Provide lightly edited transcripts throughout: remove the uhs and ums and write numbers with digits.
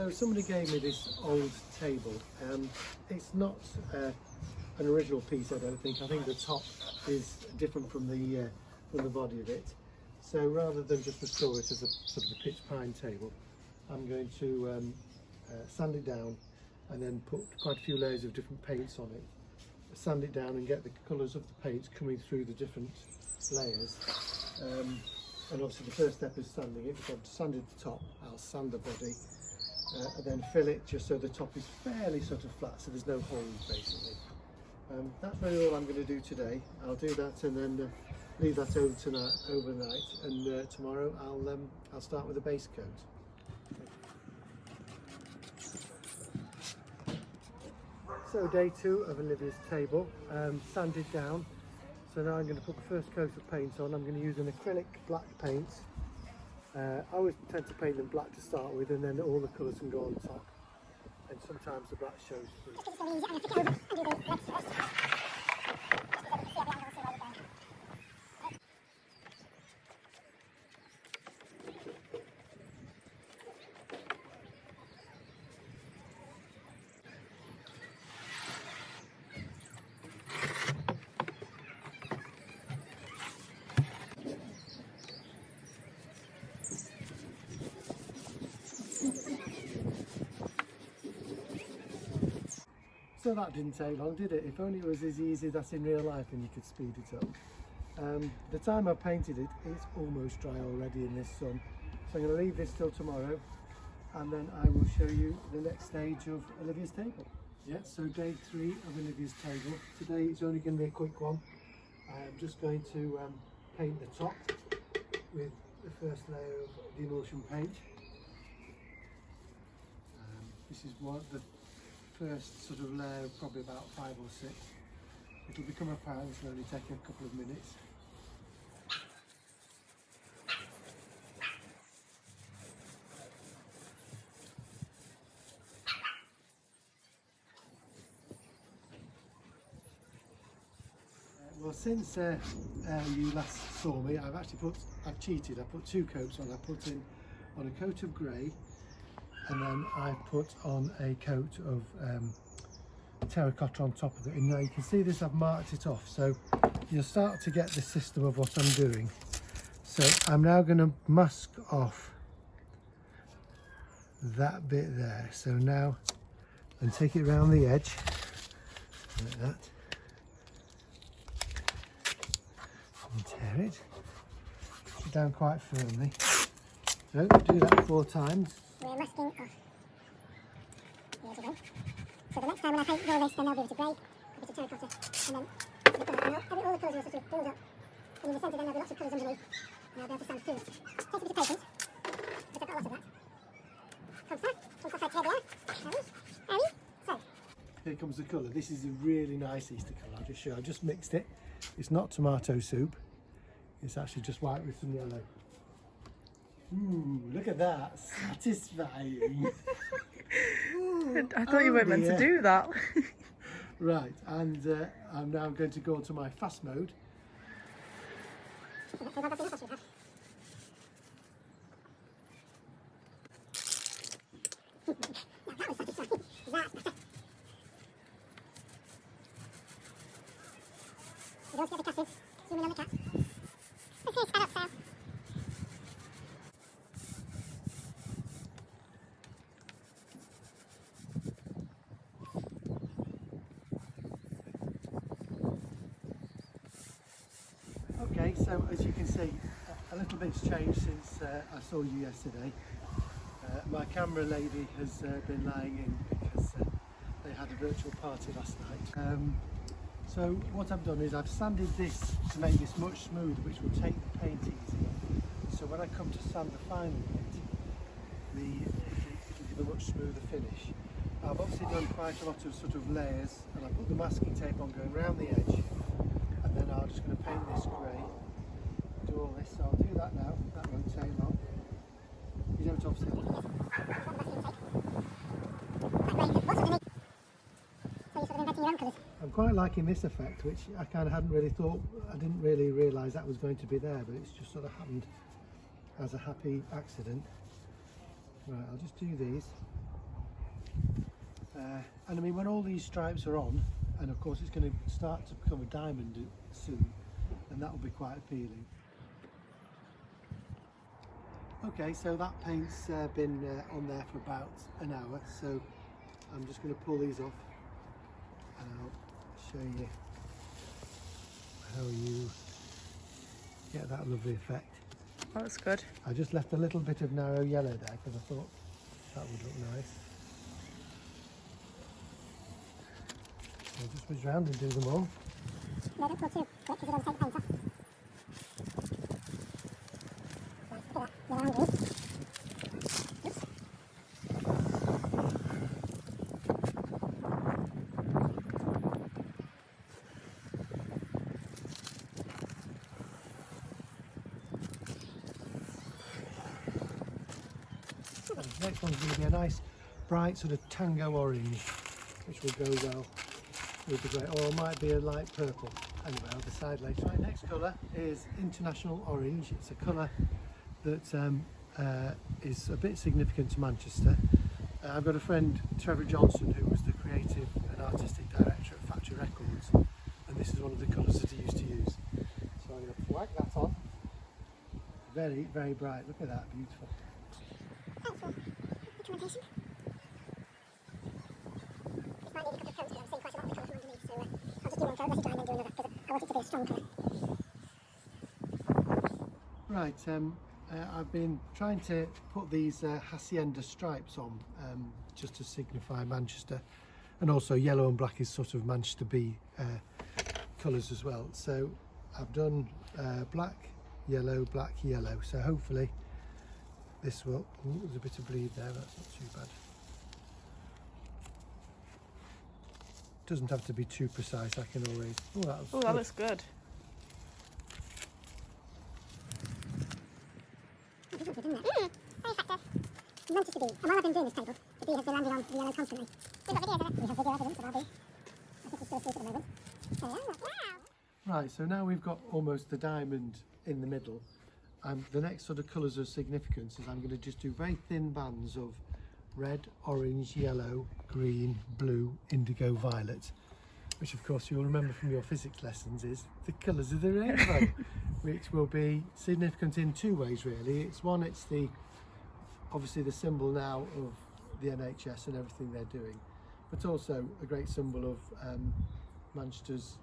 So somebody gave me this old table. It's not an original piece, I don't think. I think the top is different from the body of it. So rather than just restore it as a sort of a pitch pine table, I'm going to sand it down and then put quite a few layers of different paints on it. Sand it down and get the colours of the paints coming through the different layers. And obviously the first step is sanding it. If I've sanded the top, I'll sand the body and then fill it just so the top is fairly sort of flat, so there's no holes basically. That's really all I'm going to do today. I'll do that and then leave that overnight, and tomorrow I'll start with a base coat. So day 2 of Olivia's table, sanded down. So now I'm going to put the first coat of paint on. I'm going to use an acrylic black paint. I always tend to paint them black to start with, and then all the colours can go on top. And sometimes the black shows through. So that didn't take long, did it? If only it was as easy as that in real life and you could speed it up. The time I've painted it, it's almost dry already in this sun. So I'm going to leave this till tomorrow, and then I will show you the next stage of Olivia's table. Yeah, so day 3 of Olivia's table. Today it's only going to be a quick one. I'm just going to paint the top with the first layer of the emulsion paint. This is what the first sort of layer, probably about 5 or 6. It'll become apparent, it's only take a couple of minutes. Well, since you last saw me, I've cheated. I put 2 coats on. I put in on a coat of grey, and then I put on a coat of terracotta on top of it. And now you can see this, I've marked it off, so you'll start to get the system of what I'm doing. So I'm now going to mask off that bit there. So now, and take it around the edge like that, and tear it, push it down quite firmly. So do that 4 times. We're masking off. There we go. So the next time when I paint all this, then I'll give it a grey, a bit of terracotta, and then the colour. Now, all the colours will sort of build up, and in the centre then there'll be lots of colours underneath, and I'll be able to sand through it. Take a bit of patience, but I've got a lot of that. Come cross-side table there. So. Here comes the colour. This is a really nice Easter colour. I'll just show you. I've just mixed it. It's not tomato soup. It's actually just white with some yellow. Ooh, look at that, satisfying. Ooh, I thought you weren't meant to do that. Right, and I'm now going to go onto my fast mode. Don't forget the casters, zoom in on the cat. Okay, stand up, Sam. Okay, so as you can see, a little bit's changed since I saw you yesterday. My camera lady has been lying in because they had a virtual party last night. So what I've done is I've sanded this to make this much smoother, which will take the paint easy. So when I come to sand the final bit, it'll give a much smoother finish. I've obviously done quite a lot of sort of layers, and I put the masking tape on going around the edge, and then I'm just going to paint this grey, do all this. So I'll do that now. That won't take long. You don't obviously. I'm quite liking this effect, which I kind of hadn't really thought, I didn't really realise that was going to be there, but it's just sort of happened as a happy accident. Right, I'll just do these. And I mean, when all these stripes are on, and of course it's going to start to become a diamond soon, and that will be quite appealing. Okay, so that paint's been on there for about an hour, so I'm just going to pull these off and I'll show you how you get that lovely effect. That looks good. I just left a little bit of narrow yellow there because I thought that would look nice. So just whiz round and do them all. No, don't pull too quick because you don't take the paint off. Right, look at that. You're angry. Oops. And the next one's going to be a nice bright sort of tango orange, which will go well with the grey, or it might be a light purple. Anyway, I'll decide later. Right, next colour is International Orange. It's a colour that is a bit significant to Manchester. I've got a friend, Trevor Johnson, who was the creative and artistic director at Factory Records, and this is one of the colours that he used to use. So I'm going to whack that on. Very, very bright. Look at that, beautiful. Thanks for the commentation. This might need a couple of coats, but I'm seeing quite a lot of the colour from underneath, so I'll just do one coat, let it dry and then do another, because I want it to be a strong colour. Right, I've been trying to put these hacienda stripes on just to signify Manchester, and also yellow and black is sort of Manchester B colours as well. So I've done black, yellow, black, yellow, so hopefully this will, ooh, there's a bit of bleed there, that's not too bad. Doesn't have to be too precise, I can always, Oh, that looks good. That's lovely, doesn't it? Very effective. Manchester B. And while I've been doing this table, the B has been landing on the yellow constantly. We've got video, we have video evidence of our B. I think it's still asleep at the moment. There we are, look. Wow! Right, so now we've got almost the diamond in the middle. The next sort of colours of significance is I'm going to just do very thin bands of red, orange, yellow, green, blue, indigo, violet, which of course you'll remember from your physics lessons is the colours of the rainbow, which will be significant in two ways really. It's one, it's the obviously the symbol now of the NHS and everything they're doing, but also a great symbol of Manchester's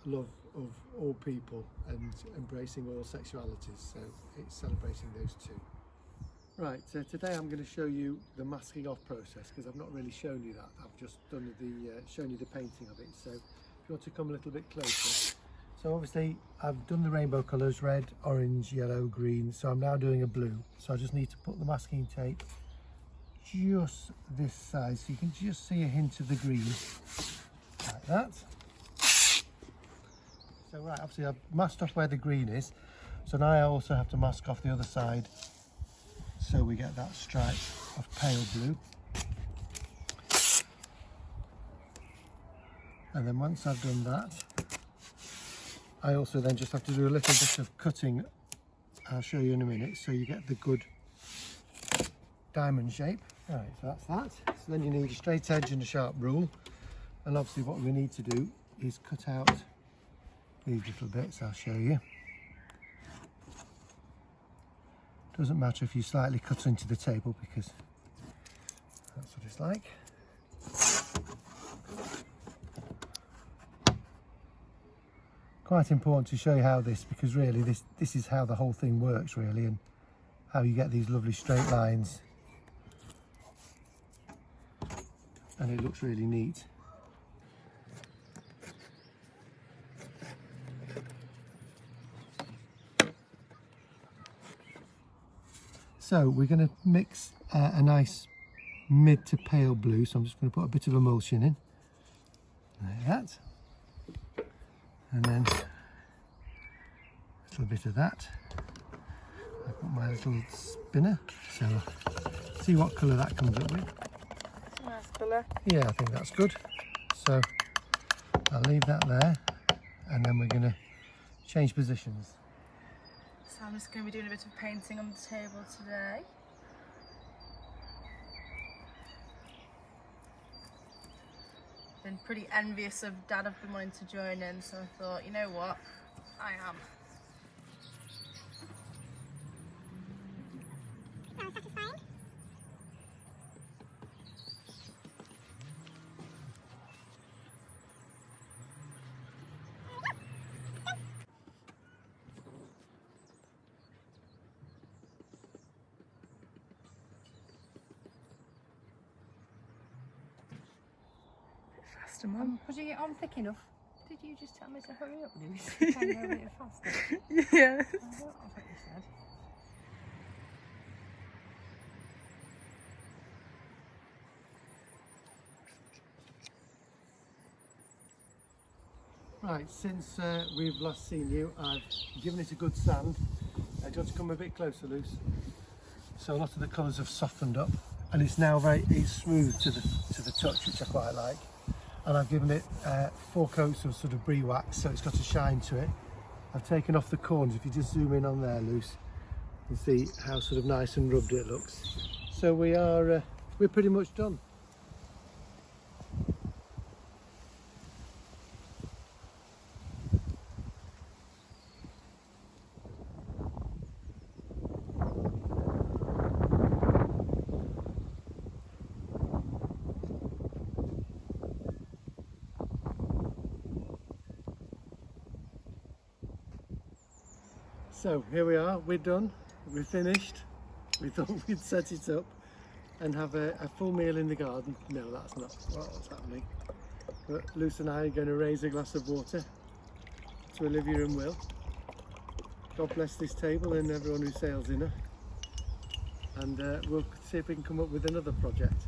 love of all people and embracing all sexualities, so it's celebrating those two. Right, today I'm going to show you the masking off process because I've not really shown you that. I've just done shown you the painting of it, so if you want to come a little bit closer. So obviously I've done the rainbow colours, red, orange, yellow, green, so I'm now doing a blue. So I just need to put the masking tape just this size so you can just see a hint of the green, like that. So right, obviously I've masked off where the green is, so now I also have to mask off the other side so we get that stripe of pale blue. And then once I've done that, I also then just have to do a little bit of cutting, I'll show you in a minute, so you get the good diamond shape. Right, so that's that. So then you need a straight edge and a sharp rule, and obviously what we need to do is cut out these little bits. I'll show you. Doesn't matter if you slightly cut into the table because that's what it's like. Quite important to show you how because really this is how the whole thing works really, and how you get these lovely straight lines, and it looks really neat. So we're going to mix a nice mid to pale blue, so I'm just going to put a bit of emulsion in, like that, and then a little bit of that. I've got my little spinner, so see what colour that comes up with. That's a nice colour. Yeah, I think that's good. So I'll leave that there, and then we're going to change positions. So I'm just going to be doing a bit of painting on the table today. been pretty envious of Dad. I've been wanting to join in, so I thought, you know what, I am. Sounds satisfying. Faster, Mum. Putting it on thick enough. Did you just tell me to hurry up, Lucy? You can go a bit faster. Yes. I don't know what you said. Right, since we've last seen you, I've given it a good sand. Do you want to come a bit closer, Luce? So a lot of the colours have softened up, and it's now it's smooth to the touch, which I quite like. And I've given it 4 coats of sort of brie wax, so it's got a shine to it. I've taken off the corners. If you just zoom in on there, Luce, you can see how sort of nice and rubbed it looks. So we're pretty much done. So here we are, we're done, we're finished. We thought we'd set it up and have a full meal in the garden. No, that's not what's happening. But Luce and I are going to raise a glass of water to Olivia and Will. God bless this table and everyone who sails in her. And we'll see if we can come up with another project.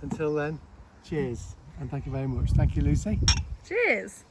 Until then, cheers and thank you very much. Thank you, Lucy. Cheers.